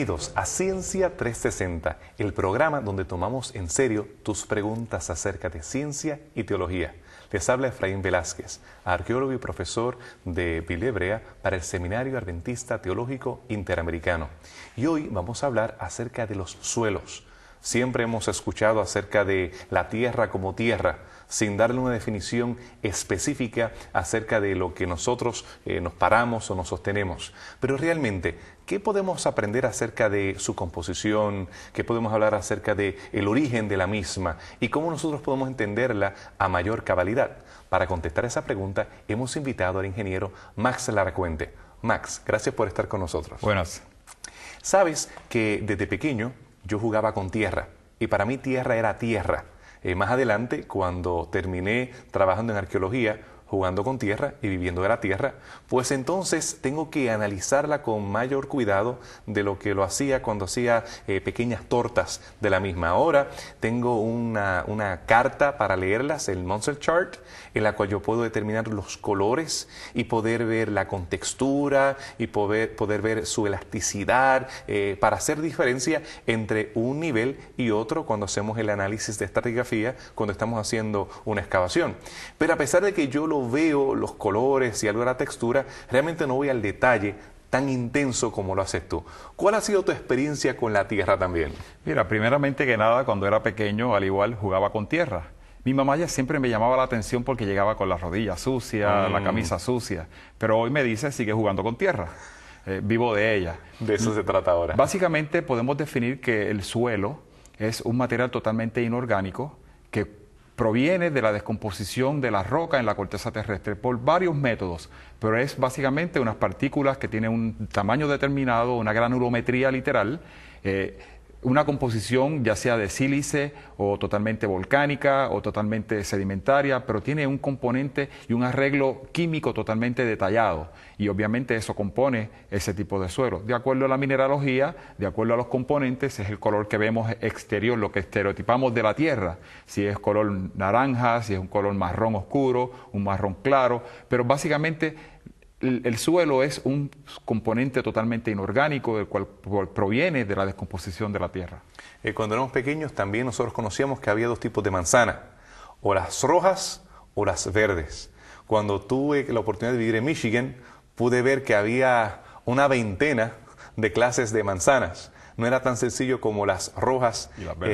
Bienvenidos a Ciencia 360, el programa donde tomamos en serio tus preguntas acerca de ciencia y teología. Les habla Efraín Velázquez, arqueólogo y profesor de Biblia Hebrea para el Seminario Adventista Teológico Interamericano. Y hoy vamos a hablar acerca de los suelos. Siempre hemos escuchado acerca de la tierra como tierra, sin darle una definición específica acerca de lo que nosotros nos paramos o nos sostenemos. Pero realmente, ¿qué podemos aprender acerca de su composición? ¿Qué podemos hablar acerca del origen de la misma? ¿Y cómo nosotros podemos entenderla a mayor cabalidad? Para contestar esa pregunta, hemos invitado al ingeniero Max Laracuente. Max, gracias por estar con nosotros. Buenas. Sabes que desde pequeño yo jugaba con tierra, y para mí tierra era tierra. Más adelante, cuando terminé trabajando en arqueología, jugando con tierra y viviendo de la tierra, pues entonces tengo que analizarla con mayor cuidado de lo que lo hacía cuando hacía pequeñas tortas de la misma. Ahora tengo una carta para leerlas, el Munsell Chart, en la cual yo puedo determinar los colores y poder ver la contextura y poder ver su elasticidad para hacer diferencia entre un nivel y otro cuando hacemos el análisis de estratigrafía, cuando estamos haciendo una excavación. Pero a pesar de que yo lo veo, los colores y algo de la textura, realmente no voy al detalle tan intenso como lo haces tú. ¿Cuál ha sido tu experiencia con la tierra también? Mira, primeramente que nada, cuando era pequeño, al igual, jugaba con tierra. Mi mamá ya siempre me llamaba la atención porque llegaba con las rodillas sucias, la camisa sucia, pero hoy me dice, sigue jugando con tierra. Vivo de ella. De eso se trata ahora. Básicamente podemos definir que el suelo es un material totalmente inorgánico que proviene de la descomposición de la roca en la corteza terrestre por varios métodos, pero es básicamente unas partículas que tienen un tamaño determinado, una granulometría literal, una composición ya sea de sílice o totalmente volcánica o totalmente sedimentaria, pero tiene un componente y un arreglo químico totalmente detallado y obviamente eso compone ese tipo de suelo. De acuerdo a la mineralogía, de acuerdo a los componentes, es el color que vemos exterior, lo que estereotipamos de la tierra, si es color naranja, si es un color marrón oscuro, un marrón claro, pero básicamente el suelo es un componente totalmente inorgánico, del cual proviene de la descomposición de la tierra. Cuando éramos pequeños también nosotros conocíamos que había dos tipos de manzana, o las rojas o las verdes. Cuando tuve la oportunidad de vivir en Michigan, pude ver que había una veintena de clases de manzanas. No era tan sencillo como las rojas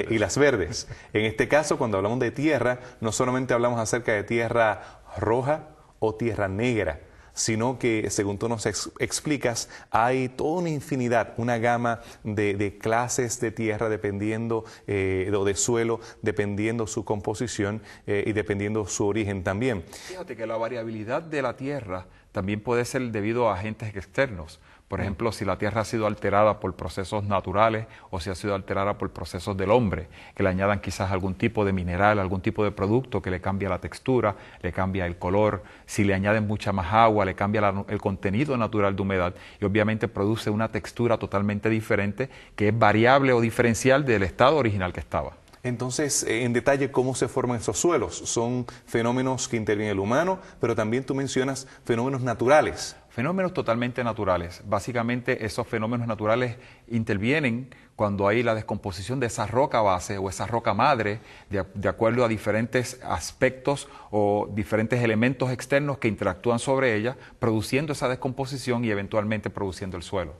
y las verdes. En este caso, cuando hablamos de tierra, no solamente hablamos acerca de tierra roja o tierra negra, sino que, según tú nos explicas, hay toda una infinidad, una gama de clases de tierra dependiendo, o de suelo, dependiendo su composición y dependiendo su origen también. Fíjate que la variabilidad de la tierra también puede ser debido a agentes externos. Por ejemplo, si la tierra ha sido alterada por procesos naturales o si ha sido alterada por procesos del hombre, que le añadan quizás algún tipo de mineral, algún tipo de producto que le cambia la textura, le cambia el color, si le añaden mucha más agua, le cambia el contenido natural de humedad y obviamente produce una textura totalmente diferente que es variable o diferencial del estado original que estaba. Entonces, en detalle, ¿cómo se forman esos suelos? Son fenómenos que interviene el humano, pero también tú mencionas fenómenos naturales. Fenómenos totalmente naturales. Básicamente esos fenómenos naturales intervienen cuando hay la descomposición de esa roca base o esa roca madre de acuerdo a diferentes aspectos o diferentes elementos externos que interactúan sobre ella, produciendo esa descomposición y eventualmente produciendo el suelo.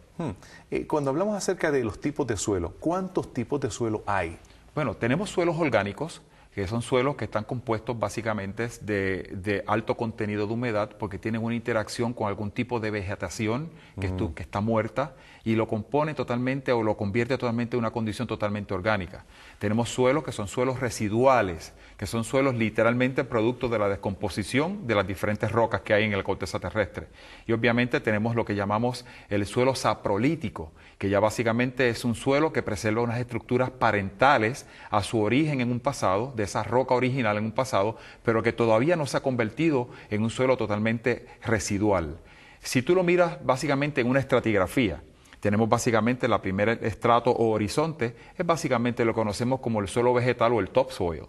Cuando hablamos acerca de los tipos de suelo, ¿cuántos tipos de suelo hay? Bueno, tenemos suelos orgánicos, que son suelos que están compuestos básicamente de alto contenido de humedad porque tienen una interacción con algún tipo de vegetación que está muerta y lo compone totalmente o lo convierte totalmente en una condición totalmente orgánica. Tenemos suelos que son suelos residuales, que son suelos literalmente producto de la descomposición de las diferentes rocas que hay en la corteza terrestre. Y obviamente tenemos lo que llamamos el suelo saprolítico, que ya básicamente es un suelo que preserva unas estructuras parentales a su origen en un pasado, de esa roca original en un pasado, pero que todavía no se ha convertido en un suelo totalmente residual. Si tú lo miras básicamente en una estratigrafía, tenemos básicamente el primer estrato o horizonte, es básicamente lo que conocemos como el suelo vegetal o el topsoil.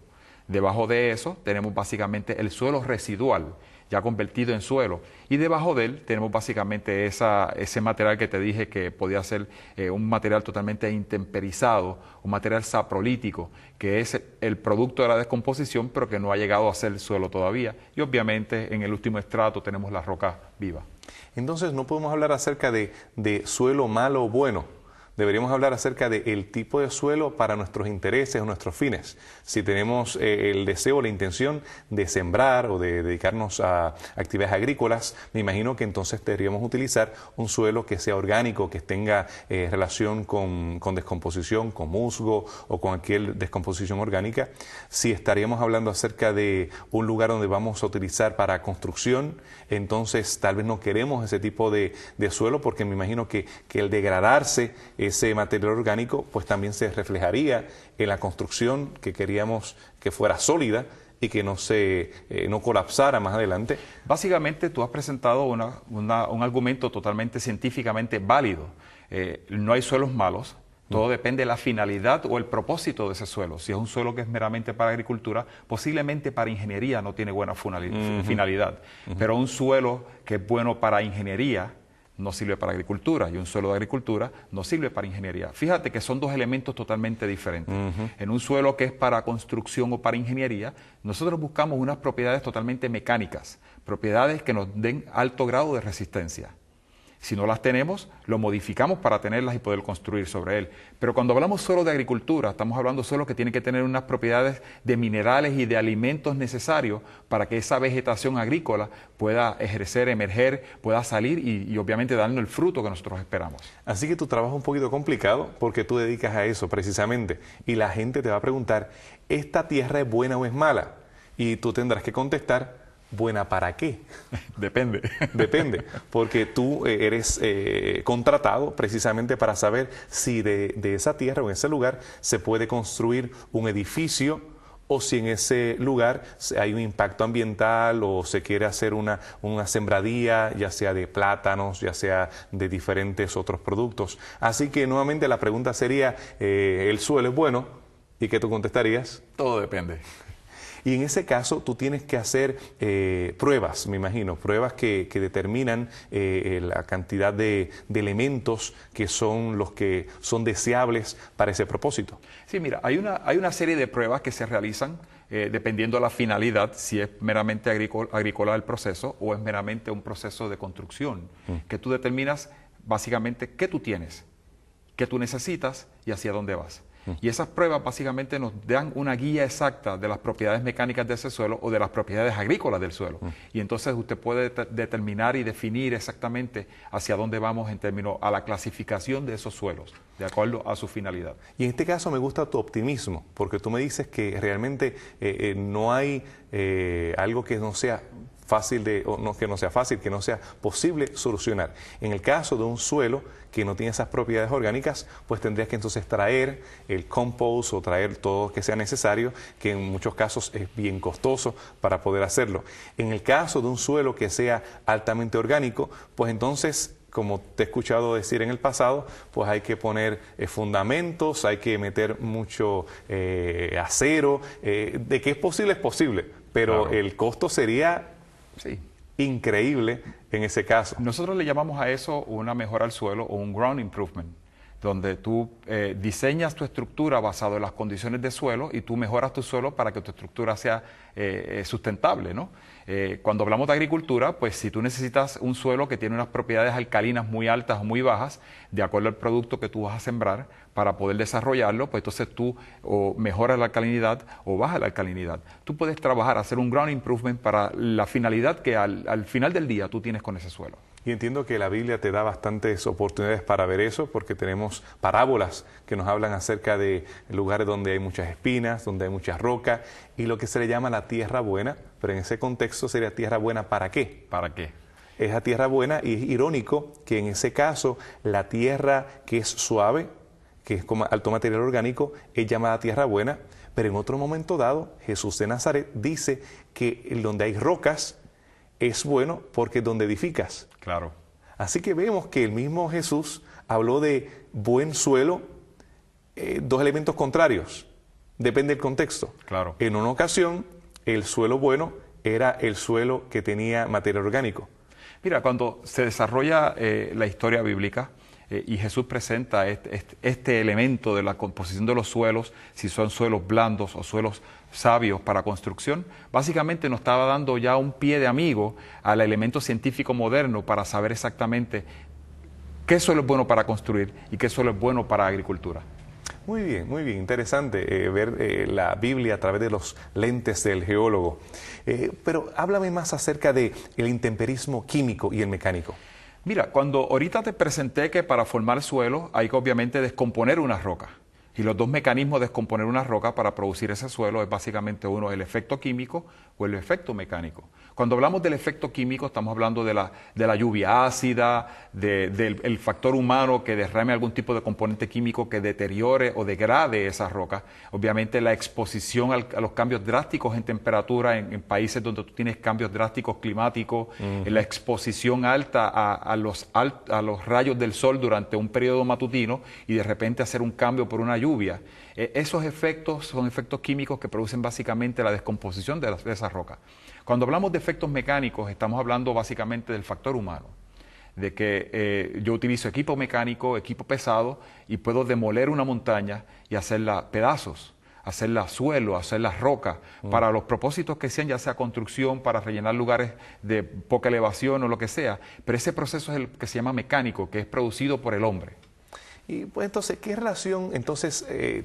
Debajo de eso tenemos básicamente el suelo residual. ya convertido en suelo. Y debajo de él tenemos básicamente ese material que te dije que podía ser un material totalmente intemperizado, un material saprolítico, que es el producto de la descomposición, pero que no ha llegado a ser suelo todavía. Y obviamente en el último estrato tenemos la roca viva. Entonces no podemos hablar acerca de suelo malo o bueno. Deberíamos hablar acerca del tipo de suelo para nuestros intereses o nuestros fines. Si tenemos el deseo o la intención de sembrar o de dedicarnos a actividades agrícolas, me imagino que entonces deberíamos utilizar un suelo que sea orgánico, que tenga relación con descomposición, con musgo o con cualquier descomposición orgánica. Si estaríamos hablando acerca de un lugar donde vamos a utilizar para construcción, entonces tal vez no queremos ese tipo de suelo, porque me imagino que el degradarse ese material orgánico pues también se reflejaría en la construcción que queríamos que fuera sólida y que no colapsara más adelante. Básicamente tú has presentado un argumento totalmente científicamente válido. No hay suelos malos. Todo depende de la finalidad o el propósito de ese suelo. Si es un suelo que es meramente para agricultura, posiblemente para ingeniería no tiene buena finalidad. Pero un suelo que es bueno para ingeniería no sirve para agricultura, y un suelo de agricultura no sirve para ingeniería. Fíjate que son dos elementos totalmente diferentes. En un suelo que es para construcción o para ingeniería, nosotros buscamos unas propiedades totalmente mecánicas, propiedades que nos den alto grado de resistencia. Si no las tenemos, lo modificamos para tenerlas y poder construir sobre él. Pero cuando hablamos suelo de agricultura, estamos hablando de suelo que tiene que tener unas propiedades de minerales y de alimentos necesarios para que esa vegetación agrícola pueda ejercer, emerger, pueda salir y obviamente darnos el fruto que nosotros esperamos. Así que tu trabajo es un poquito complicado porque tú dedicas a eso precisamente. Y la gente te va a preguntar, ¿esta tierra es buena o es mala? Y tú tendrás que contestar, ¿buena para qué? Depende. Depende, porque tú eres contratado precisamente para saber si de esa tierra o en ese lugar se puede construir un edificio, o si en ese lugar hay un impacto ambiental o se quiere hacer una sembradía, ya sea de plátanos, ya sea de diferentes otros productos. Así que nuevamente la pregunta sería, ¿el suelo es bueno? ¿Y qué tú contestarías? Todo depende. Y en ese caso tú tienes que hacer pruebas, me imagino, pruebas que determinan la cantidad de elementos que son los que son deseables para ese propósito. Sí, mira, hay una serie de pruebas que se realizan dependiendo de la finalidad, si es meramente agrícola el proceso o es meramente un proceso de construcción, que tú determinas básicamente qué tú tienes, qué tú necesitas y hacia dónde vas. Y esas pruebas básicamente nos dan una guía exacta de las propiedades mecánicas de ese suelo o de las propiedades agrícolas del suelo. Y entonces usted puede determinar y definir exactamente hacia dónde vamos en términos a la clasificación de esos suelos, de acuerdo a su finalidad. Y en este caso me gusta tu optimismo, porque tú me dices que realmente no hay algo que no sea fácil que no sea posible solucionar. En el caso de un suelo que no tiene esas propiedades orgánicas, pues tendrías que entonces traer el compost o traer todo que sea necesario, que en muchos casos es bien costoso para poder hacerlo. En el caso de un suelo que sea altamente orgánico, pues entonces, como te he escuchado decir en el pasado, pues hay que poner fundamentos, hay que meter mucho acero. De que es posible, pero claro, el costo sería increíble en ese caso. Nosotros le llamamos a eso una mejora al suelo o un ground improvement, donde tú diseñas tu estructura basado en las condiciones de suelo y tú mejoras tu suelo para que tu estructura sea sustentable, ¿no? Cuando hablamos de agricultura, pues si tú necesitas un suelo que tiene unas propiedades alcalinas muy altas o muy bajas, de acuerdo al producto que tú vas a sembrar, para poder desarrollarlo, pues entonces tú o mejoras la alcalinidad o bajas la alcalinidad. Tú puedes trabajar, hacer un ground improvement para la finalidad que al final del día tú tienes con ese suelo. Y entiendo que la Biblia te da bastantes oportunidades para ver eso, porque tenemos parábolas que nos hablan acerca de lugares donde hay muchas espinas, donde hay muchas rocas, y lo que se le llama la tierra buena, pero en ese contexto sería tierra buena ¿para qué? ¿Para qué? Es la tierra buena, y es irónico que en ese caso la tierra que es suave, que es como alto material orgánico, es llamada tierra buena, pero en otro momento dado Jesús de Nazaret dice que donde hay rocas es bueno porque es donde edificas. Claro. Así que vemos que el mismo Jesús habló de buen suelo, dos elementos contrarios, depende del contexto. Claro. En una ocasión, el suelo bueno era el suelo que tenía materia orgánico? Mira, cuando se desarrolla la historia bíblica y Jesús presenta este elemento de la composición de los suelos, si son suelos blandos o suelos sabios para construcción, básicamente nos estaba dando ya un pie de amigo al elemento científico moderno para saber exactamente qué suelo es bueno para construir y qué suelo es bueno para agricultura. Muy bien, interesante ver la Biblia a través de los lentes del geólogo. Pero háblame más acerca del intemperismo químico y el mecánico. Mira, cuando ahorita te presenté que para formar suelo hay que obviamente descomponer una roca. Y los dos mecanismos de descomponer una roca para producir ese suelo es básicamente uno, el efecto químico o el efecto mecánico. Cuando hablamos del efecto químico estamos hablando de la lluvia ácida, del factor humano que derrame algún tipo de componente químico que deteriore o degrade esa roca. Obviamente la exposición a los cambios drásticos en temperatura en países donde tú tienes cambios drásticos climáticos, la exposición alta a los rayos del sol durante un periodo matutino y de repente hacer un cambio por una lluvia. Esos efectos son efectos químicos que producen básicamente la descomposición de esa roca. Cuando hablamos de efectos mecánicos, estamos hablando básicamente del factor humano, de que yo utilizo equipo mecánico, equipo pesado, y puedo demoler una montaña y hacerla pedazos, hacerla suelo, hacerla roca, para los propósitos que sean, ya sea construcción, para rellenar lugares de poca elevación o lo que sea. Pero ese proceso es el que se llama mecánico, que es producido por el hombre. Y pues entonces, ¿qué relación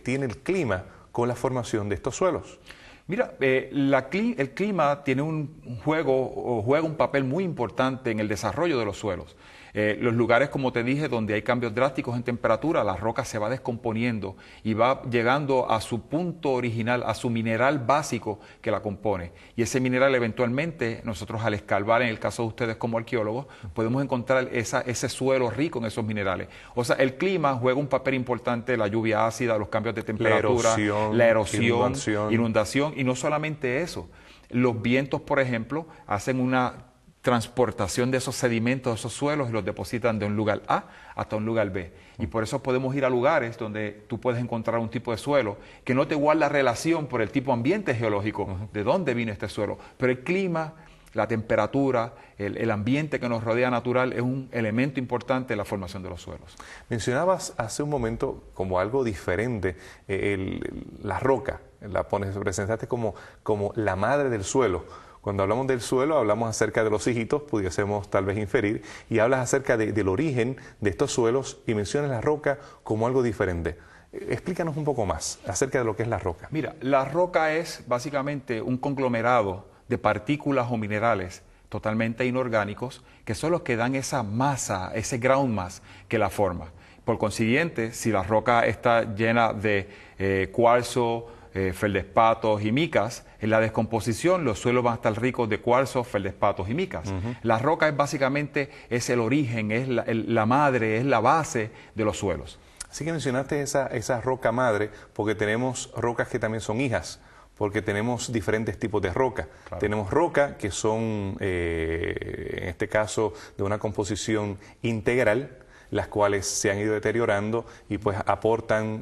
tiene el clima con la formación de estos suelos? Mira, el clima tiene juega un papel muy importante en el desarrollo de los suelos. Los lugares, como te dije, donde hay cambios drásticos en temperatura, la roca se va descomponiendo y va llegando a su punto original, a su mineral básico que la compone. Y ese mineral eventualmente, nosotros al escarbar, en el caso de ustedes como arqueólogos, podemos encontrar ese suelo rico en esos minerales. O sea, el clima juega un papel importante, la lluvia ácida, los cambios de temperatura, la erosión, inundación, y no solamente eso. Los vientos, por ejemplo, hacen una transportación de esos sedimentos, de esos suelos, y los depositan de un lugar A hasta un lugar B. Y por eso podemos ir a lugares donde tú puedes encontrar un tipo de suelo que no te guarda relación por el tipo ambiente geológico, de dónde vino este suelo. Pero el clima, la temperatura, el ambiente que nos rodea natural es un elemento importante en la formación de los suelos. Mencionabas hace un momento como algo diferente la roca, presentaste como la madre del suelo. Cuando hablamos del suelo, hablamos acerca de los hijitos, pudiésemos tal vez inferir, y hablas acerca del origen de estos suelos y mencionas la roca como algo diferente. Explícanos un poco más acerca de lo que es la roca. Mira, la roca es básicamente un conglomerado de partículas o minerales totalmente inorgánicos que son los que dan esa masa, ese ground mass que la forma. Por consiguiente, si la roca está llena de cuarzo, feldespatos y micas, en la descomposición los suelos van a estar ricos de cuarzo, feldespatos y micas. La roca es básicamente el origen, es la madre, es la base de los suelos. Así que mencionaste esa roca madre porque tenemos rocas que también son hijas, porque tenemos diferentes tipos de roca. Claro. Tenemos roca que son, en este caso, de una composición integral, las cuales se han ido deteriorando y pues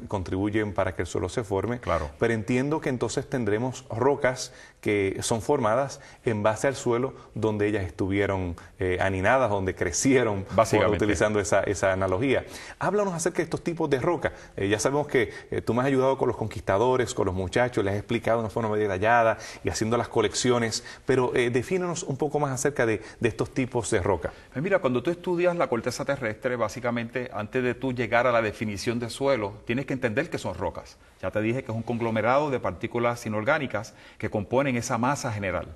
contribuyen para que el suelo se forme. Claro. Pero entiendo que entonces tendremos rocas que son formadas en base al suelo donde ellas estuvieron aninadas, donde crecieron, utilizando esa analogía. Háblanos acerca de estos tipos de roca. Ya sabemos que tú me has ayudado con los conquistadores, con los muchachos, les has explicado de una forma muy detallada y haciendo las colecciones, pero defínenos un poco más acerca de estos tipos de roca. Mira, cuando tú estudias la corteza terrestre, básicamente, antes de tú llegar a la definición de suelo, tienes que entender que son rocas. Ya te dije que es un conglomerado de partículas inorgánicas que componen esa masa general.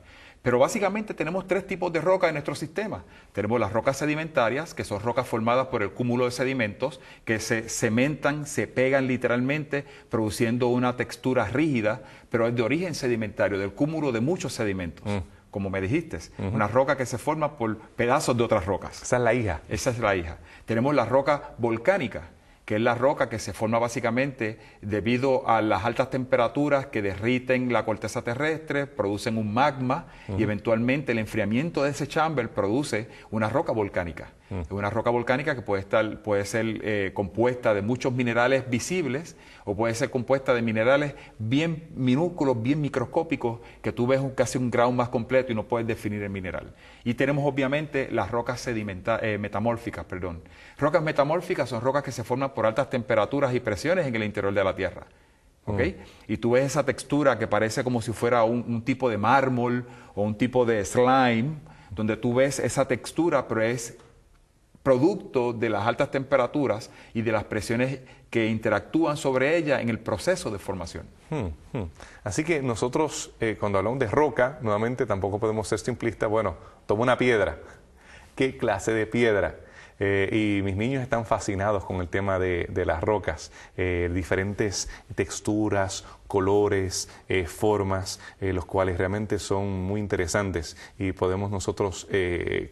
Pero básicamente tenemos tres tipos de rocas en nuestro sistema. Tenemos las rocas sedimentarias, que son rocas formadas por el cúmulo de sedimentos, que se cementan, se pegan literalmente, produciendo una textura rígida, pero es de origen sedimentario, del cúmulo de muchos sedimentos. Como me dijiste, una roca que se forma por pedazos de otras rocas. Esa es la hija. Esa es la hija. Tenemos la roca volcánica, que es la roca que se forma básicamente debido a las altas temperaturas que derriten la corteza terrestre, producen un magma y eventualmente el enfriamiento de ese chamber produce una roca volcánica. Es una roca volcánica que puede ser compuesta de muchos minerales visibles o puede ser compuesta de minerales bien minúsculos, bien microscópicos, que tú ves casi un grado más completo y no puedes definir el mineral. Y tenemos obviamente las rocas metamórficas. Rocas metamórficas son rocas que se forman por altas temperaturas y presiones en el interior de la Tierra. ¿Okay? Y tú ves esa textura que parece como si fuera un tipo de mármol o un tipo de slime, donde tú ves esa textura, pero es producto de las altas temperaturas y de las presiones que interactúan sobre ella en el proceso de formación. Así que nosotros, cuando hablamos de roca, nuevamente tampoco podemos ser simplistas. Bueno, toma una piedra. ¿Qué clase de piedra? Y mis niños están fascinados con el tema de las rocas, diferentes texturas, colores, formas, los cuales realmente son muy interesantes y podemos nosotros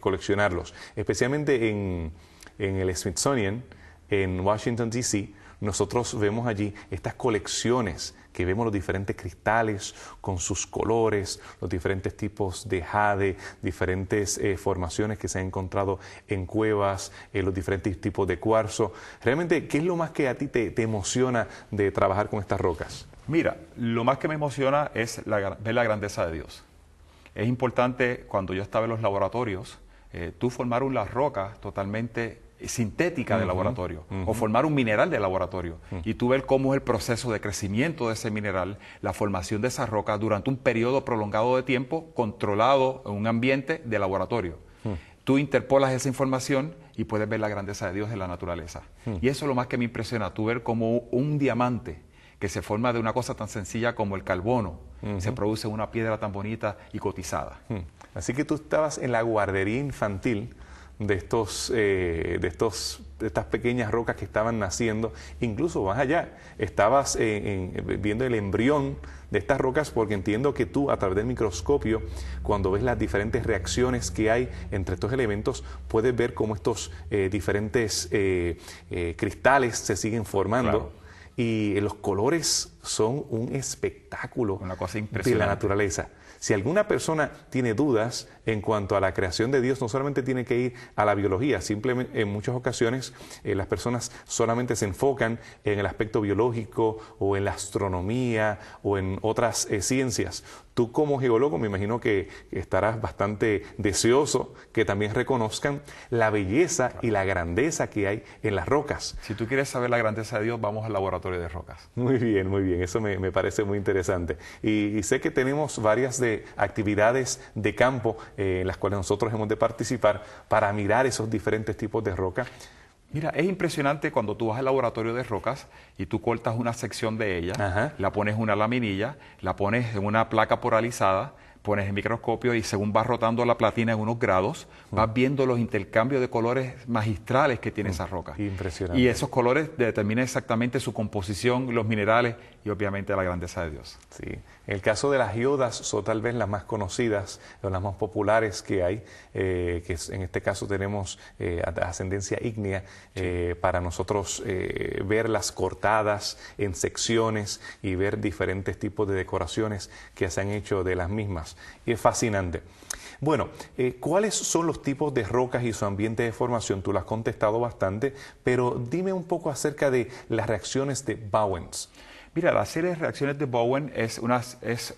coleccionarlos. Especialmente en el Smithsonian, en Washington, D.C., nosotros vemos allí estas colecciones que vemos los diferentes cristales con sus colores, los diferentes tipos de jade, diferentes formaciones que se han encontrado en cuevas, los diferentes tipos de cuarzo. Realmente, ¿qué es lo más que a ti te emociona de trabajar con estas rocas? Mira, lo más que me emociona es ver la grandeza de Dios. Es importante, cuando yo estaba en los laboratorios, tú formar una roca totalmente sintética de laboratorio o formar un mineral de laboratorio y tú ver cómo es el proceso de crecimiento de ese mineral, la formación de esa roca durante un periodo prolongado de tiempo controlado en un ambiente de laboratorio. Tú interpolas esa información y puedes ver la grandeza de Dios en la naturaleza. Y eso es lo más que me impresiona, tú ver cómo un diamante que se forma de una cosa tan sencilla como el carbono se produce en una piedra tan bonita y cotizada. Así que tú estabas en la guardería infantil de estas pequeñas rocas que estaban naciendo, incluso más allá, estabas viendo el embrión de estas rocas, porque entiendo que tú a través del microscopio, cuando ves las diferentes reacciones que hay entre estos elementos, puedes ver cómo estos diferentes cristales se siguen formando. Claro. Y los colores son un espectáculo, una cosa impresionante de la naturaleza. Si alguna persona tiene dudas en cuanto a la creación de Dios, no solamente tiene que ir a la biología, simplemente en muchas ocasiones las personas solamente se enfocan en el aspecto biológico o en la astronomía o en otras ciencias. Tú como geólogo me imagino que estarás bastante deseoso que también reconozcan la belleza y la grandeza que hay en las rocas. Si tú quieres saber la grandeza de Dios, vamos al laboratorio de rocas. Muy bien, eso me parece muy interesante. Y sé que tenemos varias actividades de campo en las cuales nosotros hemos de participar para mirar esos diferentes tipos de roca. Mira, es impresionante cuando tú vas al laboratorio de rocas y tú cortas una sección de ella, la pones en una laminilla, la pones en una placa polarizada, pones el microscopio y según vas rotando la platina en unos grados, vas viendo los intercambios de colores magistrales que tiene esa roca. Impresionante. Y esos colores determinan exactamente su composición, los minerales y obviamente la grandeza de Dios. Sí. En el caso de las geodas son tal vez las más conocidas o las más populares que hay, que en este caso tenemos ascendencia ígnea, para nosotros verlas cortadas en secciones y ver diferentes tipos de decoraciones que se han hecho de las mismas. Y es fascinante. Bueno, ¿cuáles son los tipos de rocas y su ambiente de formación? Tú lo has contestado bastante, pero dime un poco acerca de las reacciones de Bowens. Mira, la serie de reacciones de Bowen es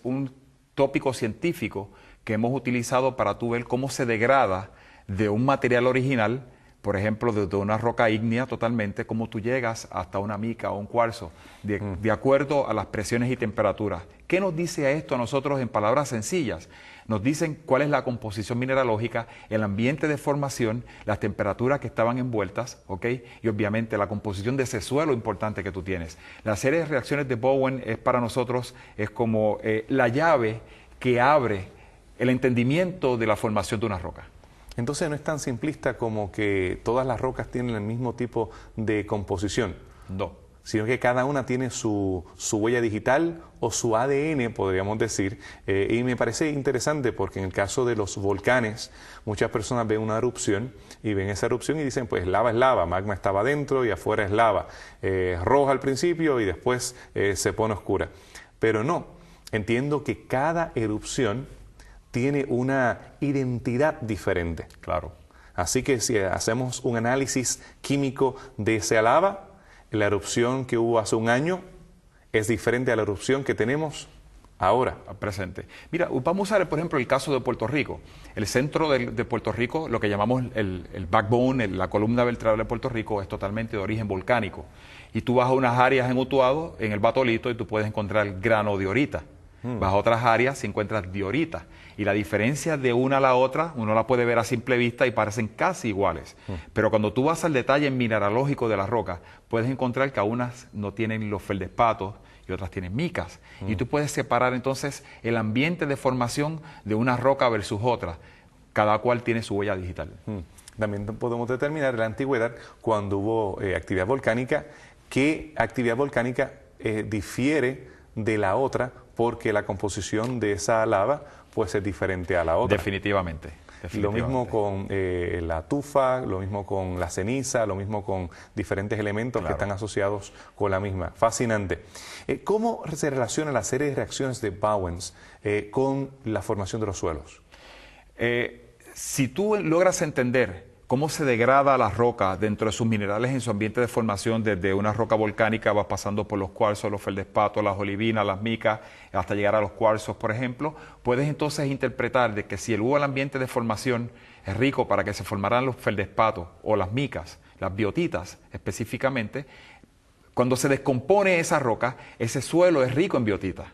un tópico científico que hemos utilizado para tú ver cómo se degrada de un material original, por ejemplo, de una roca ígnea totalmente, cómo tú llegas hasta una mica o un cuarzo, de acuerdo a las presiones y temperaturas. ¿Qué nos dice esto a nosotros en palabras sencillas? Nos dicen cuál es la composición mineralógica, el ambiente de formación, las temperaturas que estaban envueltas, ¿ok? Y obviamente la composición de ese suelo importante que tú tienes. La serie de reacciones de Bowen es para nosotros, es como la llave que abre el entendimiento de la formación de una roca. Entonces no es tan simplista como que todas las rocas tienen el mismo tipo de composición. No. Sino que cada una tiene su huella digital o su ADN, podríamos decir. Y me parece interesante porque en el caso de los volcanes, muchas personas ven una erupción y ven esa erupción y dicen, pues lava es lava, magma estaba adentro y afuera es lava. Roja al principio y después se pone oscura. Pero no, entiendo que cada erupción tiene una identidad diferente. Claro. Así que si hacemos un análisis químico de esa lava, la erupción que hubo hace un año es diferente a la erupción que tenemos ahora. Presente. Mira, vamos a usar, por ejemplo, el caso de Puerto Rico. El centro de Puerto Rico, lo que llamamos el backbone, la columna vertebral de Puerto Rico, es totalmente de origen volcánico. Y tú vas a unas áreas en Utuado, en el Batolito, y tú puedes encontrar granodiorita. Vas a otras áreas y encuentras diorita. Y la diferencia de una a la otra, uno la puede ver a simple vista y parecen casi iguales. Pero cuando tú vas al detalle mineralógico de la roca, puedes encontrar que unas no tienen los feldespatos y otras tienen micas. Y tú puedes separar entonces el ambiente de formación de una roca versus otra. Cada cual tiene su huella digital. También podemos determinar en la antigüedad, cuando hubo actividad volcánica, qué actividad volcánica difiere de la otra, porque la composición de esa lava pues es diferente a la otra. Definitivamente. Lo mismo con la tufa, lo mismo con la ceniza, lo mismo con diferentes elementos que están asociados con la misma. Fascinante. ¿Cómo se relaciona la serie de reacciones de Bowens con la formación de los suelos? Si tú logras entender cómo se degrada la roca dentro de sus minerales en su ambiente de formación, desde una roca volcánica vas pasando por los cuarzos, los feldespatos, las olivinas, las micas, hasta llegar a los cuarzos, por ejemplo, puedes entonces interpretar de que si el ambiente de formación es rico para que se formaran los feldespatos o las micas, las biotitas específicamente, cuando se descompone esa roca, ese suelo es rico en biotitas.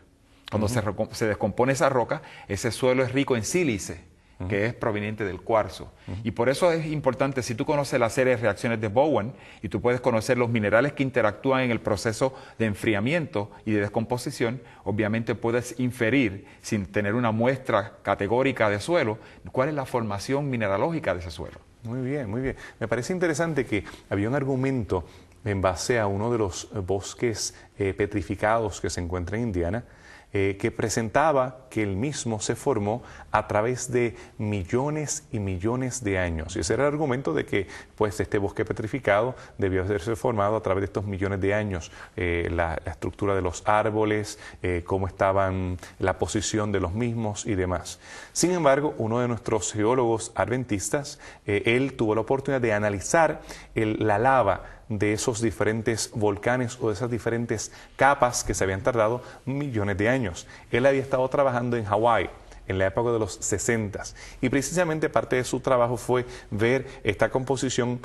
Cuando se descompone esa roca, ese suelo es rico en sílice, que es proveniente del cuarzo. Y por eso es importante, si tú conoces la serie de reacciones de Bowen y tú puedes conocer los minerales que interactúan en el proceso de enfriamiento y de descomposición, obviamente puedes inferir, sin tener una muestra categórica de suelo, cuál es la formación mineralógica de ese suelo. Muy bien, muy bien. Me parece interesante que había un argumento en base a uno de los bosques petrificados que se encuentra en Indiana, que presentaba que el mismo se formó a través de millones y millones de años. Y ese era el argumento de que pues, este bosque petrificado debió haberse formado a través de estos millones de años. La estructura de los árboles, cómo estaban, la posición de los mismos y demás. Sin embargo, uno de nuestros geólogos adventistas, él tuvo la oportunidad de analizar la lava de esos diferentes volcanes o de esas diferentes capas que se habían tardado millones de años. Él había estado trabajando en Hawái en la época de los 60 y precisamente parte de su trabajo fue ver esta composición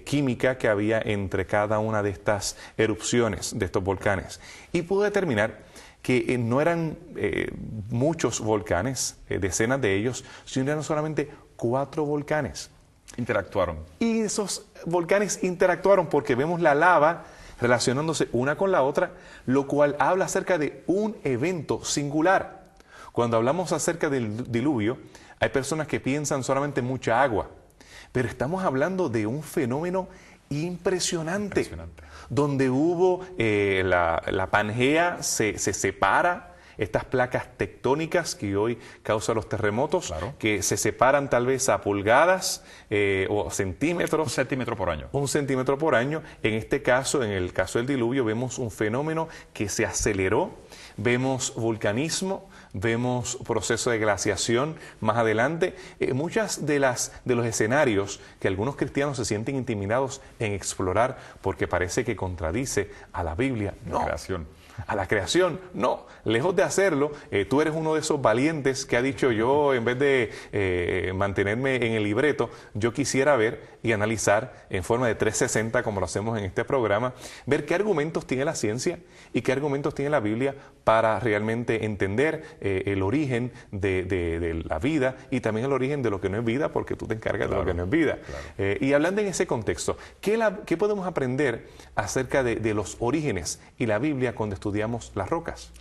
química que había entre cada una de estas erupciones de estos volcanes y pudo determinar que no eran muchos volcanes, decenas de ellos, sino eran solamente 4 volcanes. Interactuaron. Y esos volcanes interactuaron porque vemos la lava relacionándose una con la otra, lo cual habla acerca de un evento singular. Cuando hablamos acerca del diluvio, hay personas que piensan solamente en mucha agua, pero estamos hablando de un fenómeno impresionante. Donde hubo la Pangea se separa, estas placas tectónicas que hoy causan los terremotos, que se separan tal vez a pulgadas o centímetros. 1 centímetro por año. 1 centímetro por año. En este caso, en el caso del diluvio, vemos un fenómeno que se aceleró, vemos vulcanismo, vemos proceso de glaciación más adelante. Muchas de los escenarios que algunos cristianos se sienten intimidados en explorar porque parece que contradice a la Biblia. La creación. A la creación, no, lejos de hacerlo, tú eres uno de esos valientes que ha dicho yo, en vez de mantenerme en el libreto, yo quisiera ver y analizar en forma de 360, como lo hacemos en este programa, ver qué argumentos tiene la ciencia y qué argumentos tiene la Biblia para realmente entender el origen de la vida y también el origen de lo que no es vida, porque tú te encargas de lo que no es vida. Y hablando en ese contexto, ¿qué podemos aprender acerca de los orígenes y la Biblia cuando estudiamos las rocas?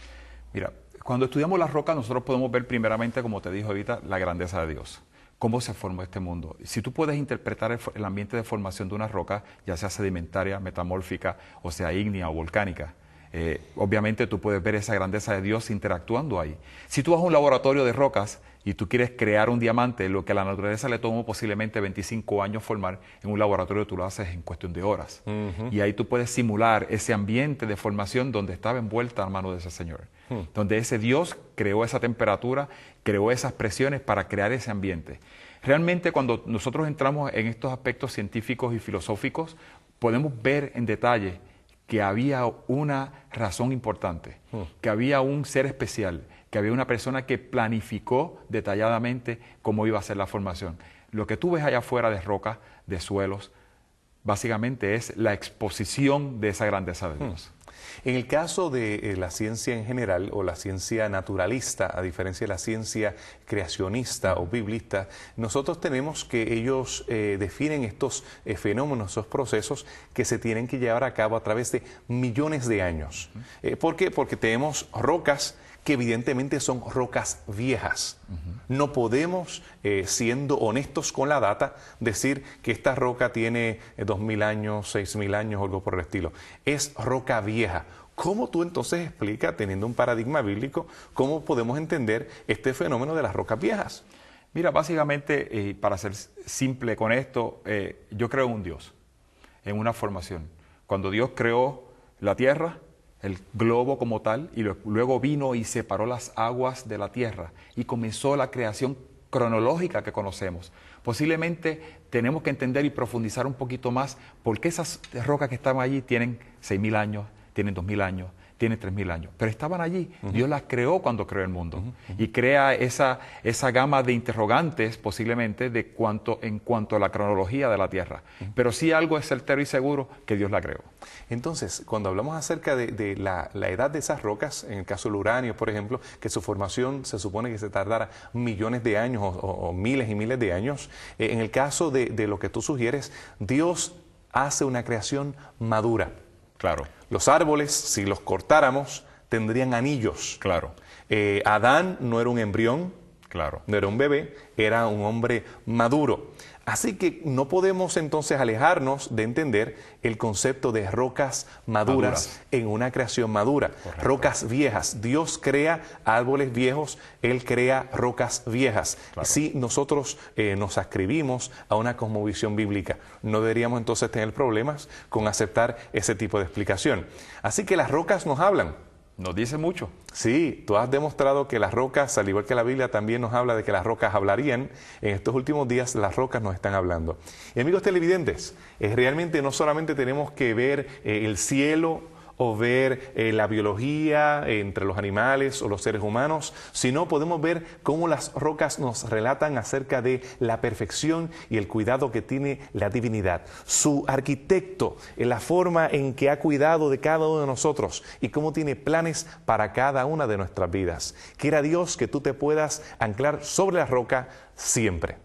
Mira, cuando estudiamos las rocas nosotros podemos ver primeramente, como te dije ahorita, la grandeza de Dios. Cómo se formó este mundo. Si tú puedes interpretar el ambiente de formación de una roca, ya sea sedimentaria, metamórfica, o sea ígnea o volcánica, obviamente tú puedes ver esa grandeza de Dios interactuando ahí. Si tú vas a un laboratorio de rocas y tú quieres crear un diamante, lo que a la naturaleza le tomó posiblemente 25 años formar, en un laboratorio tú lo haces en cuestión de horas. Y ahí tú puedes simular ese ambiente de formación donde estaba envuelta la mano de ese Señor. Donde ese Dios creó esa temperatura, creó esas presiones para crear ese ambiente. Realmente cuando nosotros entramos en estos aspectos científicos y filosóficos, podemos ver en detalle que había una razón importante, que había un ser especial, que había una persona que planificó detalladamente cómo iba a ser la formación. Lo que tú ves allá afuera de rocas, de suelos, básicamente es la exposición de esa grandeza de Dios. En el caso de la ciencia en general o la ciencia naturalista, a diferencia de la ciencia creacionista o biblista, nosotros tenemos que ellos definen estos fenómenos, esos procesos que se tienen que llevar a cabo a través de millones de años. ¿Por qué? Porque tenemos rocas que evidentemente son rocas viejas. No podemos, siendo honestos con la data, decir que esta roca tiene 2000 años, 6000 años o algo por el estilo. Es roca vieja. ¿Cómo tú entonces explicas, teniendo un paradigma bíblico, cómo podemos entender este fenómeno de las rocas viejas? Mira, básicamente, para ser simple con esto, yo creo en un Dios, en una formación. Cuando Dios creó la tierra, el globo como tal, y luego vino y separó las aguas de la tierra y comenzó la creación cronológica que conocemos. Posiblemente tenemos que entender y profundizar un poquito más por qué esas rocas que estaban allí tienen 6000 años, tienen 2000 años, tienen 3000 años, pero estaban allí. Dios las creó cuando creó el mundo y crea esa gama de interrogantes posiblemente en cuanto a la cronología de la tierra. Pero sí algo es certero y seguro, que Dios la creó. Entonces, cuando hablamos acerca de la edad de esas rocas, en el caso del uranio, por ejemplo, que su formación se supone que se tardara millones de años o miles y miles de años, en el caso de lo que tú sugieres, Dios hace una creación madura. Claro. Los árboles, si los cortáramos, tendrían anillos. Claro. Adán no era un embrión, claro, no era un bebé, era un hombre maduro. Así que no podemos entonces alejarnos de entender el concepto de rocas maduras en una creación madura. Correcto. Rocas viejas. Dios crea árboles viejos, Él crea rocas viejas. Claro. Si nosotros nos ascribimos a una cosmovisión bíblica, no deberíamos entonces tener problemas con aceptar ese tipo de explicación. Así que las rocas nos hablan. nos dice mucho. Sí, tú has demostrado que las rocas, al igual que la Biblia, también nos habla de que las rocas hablarían. En estos últimos días las rocas nos están hablando. Y amigos televidentes, realmente no solamente tenemos que ver el cielo o ver la biología entre los animales o los seres humanos, sino podemos ver cómo las rocas nos relatan acerca de la perfección y el cuidado que tiene la divinidad. Su arquitecto, en la forma en que ha cuidado de cada uno de nosotros y cómo tiene planes para cada una de nuestras vidas. Quiera Dios que tú te puedas anclar sobre la roca siempre.